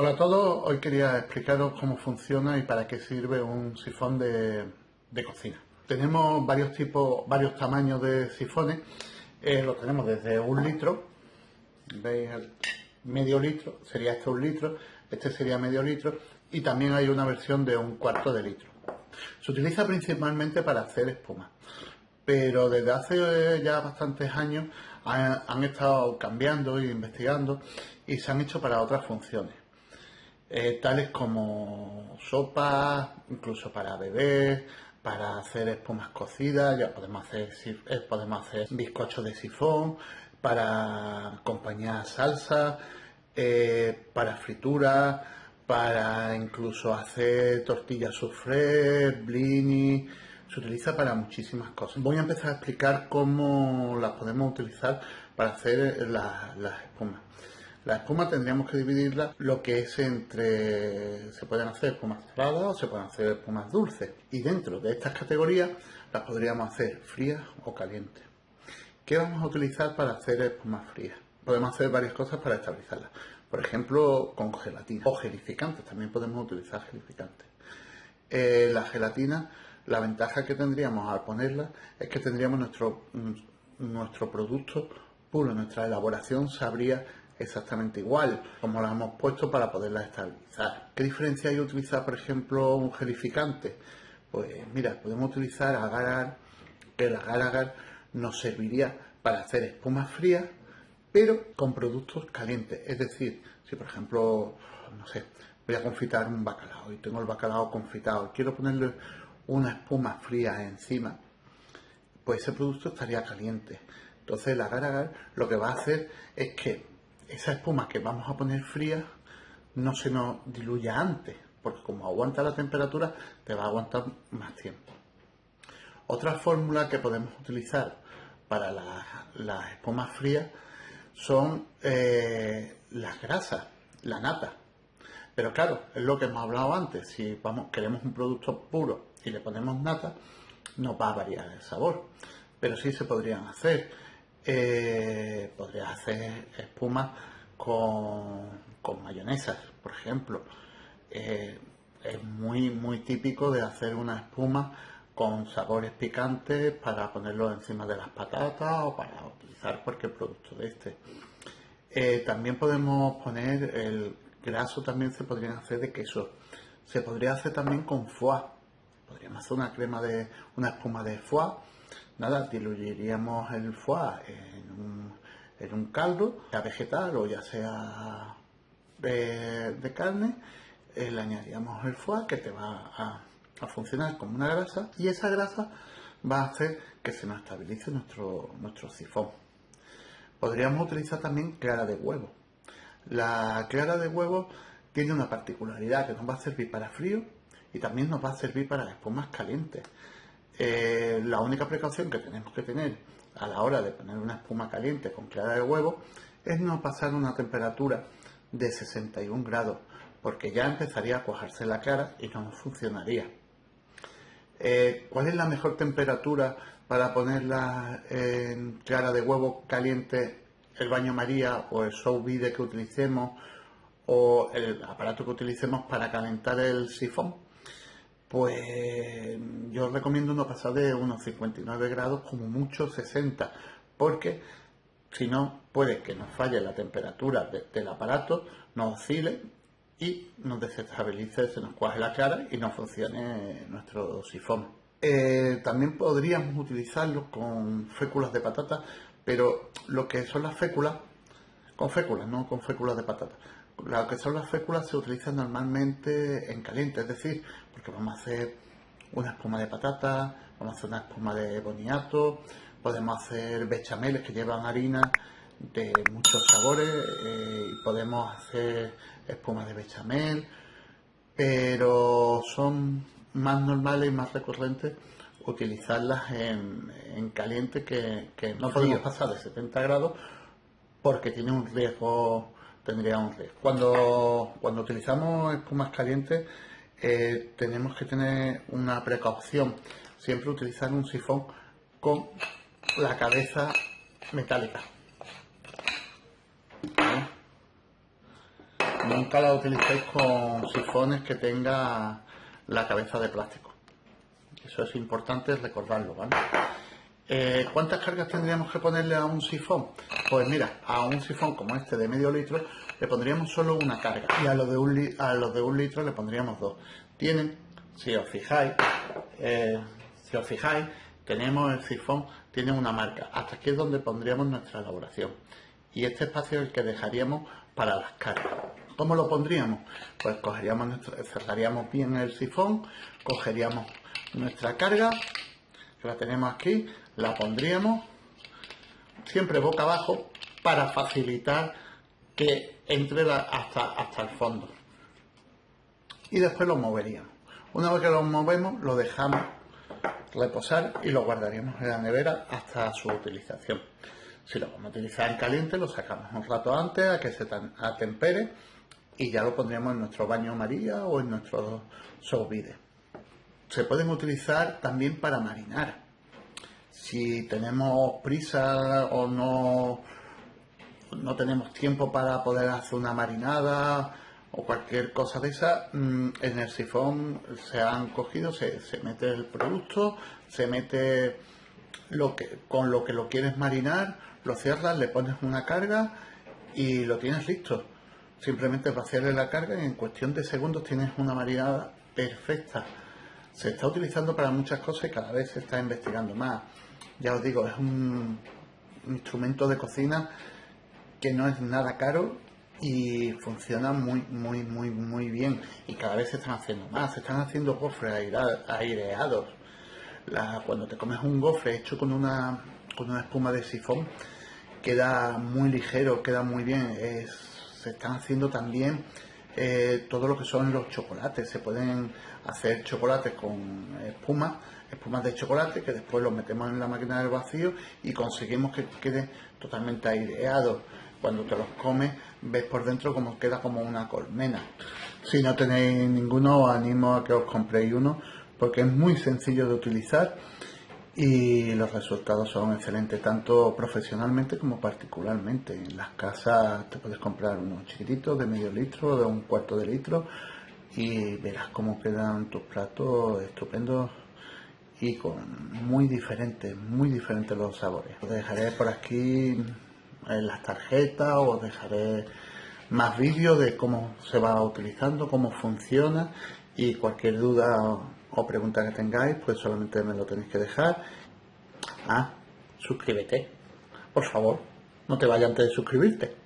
Hola a todos, hoy quería explicaros cómo funciona y para qué sirve un sifón de cocina. Tenemos varios tipos, varios tamaños de sifones, lo tenemos desde 1 litro, veis medio litro, sería este 1 litro, este sería medio litro y también hay una versión de 1/4 de litro. Se utiliza principalmente para hacer espuma, pero desde hace ya bastantes años han estado cambiando e investigando y se han hecho para otras funciones. Tales como sopas, incluso para beber, para hacer espumas cocidas, ya podemos hacer bizcochos de sifón, para acompañar salsa, para frituras, para incluso hacer tortillas soufflé, blinis. Se utiliza para muchísimas cosas. Voy a empezar a explicar cómo las podemos utilizar para hacer las espumas. La espuma tendríamos que dividirla lo que es entre... Se pueden hacer espumas saladas o se pueden hacer espumas dulces. Y dentro de estas categorías las podríamos hacer frías o calientes. ¿Qué vamos a utilizar para hacer espumas frías? Podemos hacer varias cosas para estabilizarlas. Por ejemplo, con gelatina o gelificantes. También podemos utilizar gelificantes. La gelatina, la ventaja que tendríamos al ponerla es que tendríamos nuestro producto puro. Nuestra elaboración sabría exactamente igual como la hemos puesto para poderla estabilizar. ¿Qué diferencia hay utilizar, por ejemplo, un gelificante? Pues mira, podemos utilizar agar-agar, que el agar-agar nos serviría para hacer espumas frías, pero con productos calientes. Es decir, si por ejemplo, no sé, voy a confitar un bacalao y tengo el bacalao confitado y quiero ponerle una espuma fría encima, pues ese producto estaría caliente. Entonces el agar-agar lo que va a hacer es que esa espuma que vamos a poner fría no se nos diluya antes, porque como aguanta la temperatura, te va a aguantar más tiempo. Otra fórmula que podemos utilizar para las espumas frías son las grasas, la nata. Pero claro, es lo que hemos hablado antes, si queremos un producto puro y le ponemos nata, nos va a variar el sabor. Pero sí se podrían hacer. Podría hacer espumas con mayonesas, por ejemplo. Es muy típico de hacer una espuma con sabores picantes para ponerlo encima de las patatas o para utilizar cualquier producto de este. También podemos poner el graso, también se podrían hacer de queso. Se podría hacer también con foie. Podríamos hacer una espuma de foie. Nada, diluiríamos el foie en un caldo, ya vegetal o ya sea de carne, le añadiríamos el foie que te va a funcionar como una grasa y esa grasa va a hacer que se nos estabilice nuestro sifón. Podríamos utilizar también clara de huevo. La clara de huevo tiene una particularidad que nos va a servir para frío y también nos va a servir para espumas calientes. La única precaución que tenemos que tener a la hora de poner una espuma caliente con clara de huevo es no pasar una temperatura de 61 grados, porque ya empezaría a cuajarse la clara y no funcionaría. ¿Cuál es la mejor temperatura para ponerla en clara de huevo caliente? El baño María o el sous vide que utilicemos o el aparato que utilicemos para calentar el sifón. Pues yo recomiendo no pasar de unos 59 grados, como mucho 60, porque si no puede que nos falle la temperatura del aparato, nos oscile y nos desestabilice, se nos cuaje la cara y no funcione nuestro sifón. También podríamos utilizarlo con féculas de patata, pero lo que son las féculas, con féculas, no con féculas de patata. Lo que son las féculas se utilizan normalmente en caliente, es decir, porque vamos a hacer una espuma de patata, vamos a hacer una espuma de boniato, podemos hacer bechameles que llevan harina de muchos sabores y podemos hacer espumas de bechamel, pero son más normales y más recurrentes utilizarlas en caliente que no podemos pasar de 70 grados porque tiene un riesgo. Tendría un riesgo. Cuando utilizamos espumas calientes tenemos que tener una precaución. Siempre utilizar un sifón con la cabeza metálica. ¿Vale? nunca la utilicéis con sifones que tenga la cabeza de plástico. Eso es importante recordarlo, ¿vale? ¿Cuántas cargas tendríamos que ponerle a un sifón? Pues mira, a un sifón como este de medio litro le pondríamos solo una carga y a los de un litro le pondríamos dos. Tienen, si os fijáis, tenemos el sifón, tiene una marca. Hasta aquí es donde pondríamos nuestra elaboración. Y este espacio es el que dejaríamos para las cargas. ¿Cómo lo pondríamos? Pues cerraríamos bien el sifón, cogeríamos nuestra carga, que la tenemos aquí, la pondríamos siempre boca abajo para facilitar que entre hasta el fondo. Y después lo moveríamos. Una vez que lo movemos, lo dejamos reposar y lo guardaríamos en la nevera hasta su utilización. Si lo vamos a utilizar en caliente, lo sacamos un rato antes a que se atempere y ya lo pondríamos en nuestro baño María o en nuestro sous vide. Se pueden utilizar también para marinar. Si tenemos prisa o no tenemos tiempo para poder hacer una marinada o cualquier cosa de esa, en el sifón se han cogido, se mete el producto, se mete con lo que lo quieres marinar, lo cierras, le pones una carga y lo tienes listo. Simplemente vaciarle la carga y en cuestión de segundos tienes una marinada perfecta. Se está utilizando para muchas cosas y cada vez se está investigando más. Ya os digo, es un instrumento de cocina que no es nada caro y funciona muy bien. Y cada vez se están haciendo más, se están haciendo gofres aireados. Cuando te comes un gofre hecho con una espuma de sifón, queda muy ligero, queda muy bien. Se están haciendo también todo lo que son los chocolates. Se pueden hacer chocolates con espumas de chocolate que después los metemos en la máquina del vacío y conseguimos que quede totalmente aireado. Cuando te los comes ves por dentro como queda como una colmena. Si no tenéis ninguno, os animo a que os compréis uno porque es muy sencillo de utilizar y los resultados son excelentes, tanto profesionalmente como particularmente. En las casas te puedes comprar unos chiquititos de medio litro, de un cuarto de litro y verás cómo quedan tus platos estupendos y muy diferentes los sabores. Os dejaré por aquí en las tarjetas, os dejaré más vídeos de cómo se va utilizando, cómo funciona y cualquier duda o pregunta que tengáis, pues solamente me lo tenéis que dejar. Suscríbete, por favor, no te vayas antes de suscribirte.